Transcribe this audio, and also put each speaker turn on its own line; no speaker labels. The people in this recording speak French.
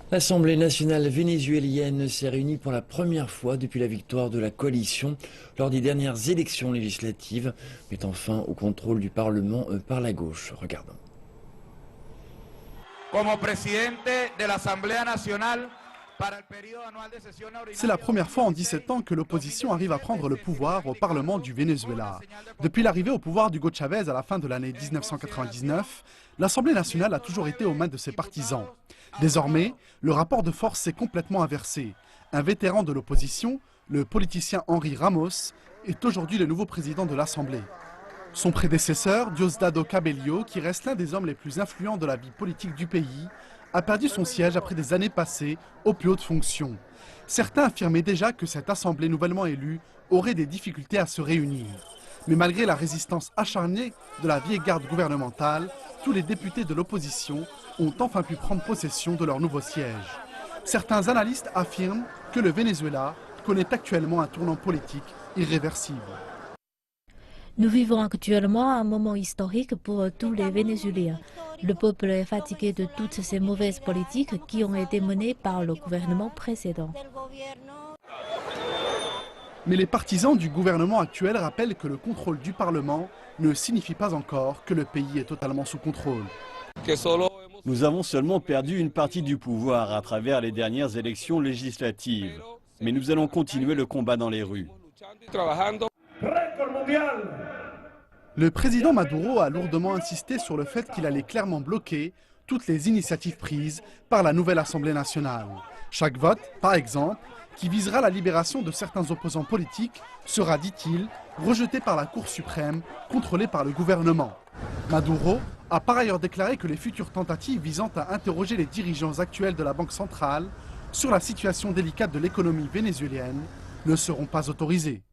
L'Assemblée nationale vénézuélienne s'est réunie pour la première fois depuis la victoire de la coalition lors des dernières élections législatives, mettant fin au contrôle du Parlement par la gauche. Regardons.
C'est la première fois en 17 ans que l'opposition arrive à prendre le pouvoir au Parlement du Venezuela. Depuis l'arrivée au pouvoir d'Hugo Chavez à la fin de l'année 1999, l'Assemblée nationale a toujours été aux mains de ses partisans. Désormais, le rapport de force s'est complètement inversé. Un vétéran de l'opposition, le politicien Henry Ramos, est aujourd'hui le nouveau président de l'Assemblée. Son prédécesseur, Diosdado Cabello, qui reste l'un des hommes les plus influents de la vie politique du pays, a perdu son siège après des années passées aux plus hautes fonctions. Certains affirmaient déjà que cette assemblée nouvellement élue aurait des difficultés à se réunir. Mais malgré la résistance acharnée de la vieille garde gouvernementale, tous les députés de l'opposition ont enfin pu prendre possession de leur nouveau siège. Certains analystes affirment que le Venezuela connaît actuellement un tournant politique irréversible.
Nous vivons actuellement un moment historique pour tous les Vénézuéliens. Le peuple est fatigué de toutes ces mauvaises politiques qui ont été menées par le gouvernement précédent.
Mais les partisans du gouvernement actuel rappellent que le contrôle du Parlement ne signifie pas encore que le pays est totalement sous contrôle.
Nous avons seulement perdu une partie du pouvoir à travers les dernières élections législatives. Mais nous allons continuer le combat dans les rues.
Le président Maduro a lourdement insisté sur le fait qu'il allait clairement bloquer toutes les initiatives prises par la nouvelle Assemblée nationale. Chaque vote, par exemple, qui visera la libération de certains opposants politiques, sera, dit-il, rejeté par la Cour suprême, contrôlée par le gouvernement. Maduro a par ailleurs déclaré que les futures tentatives visant à interroger les dirigeants actuels de la Banque centrale sur la situation délicate de l'économie vénézuélienne ne seront pas autorisées.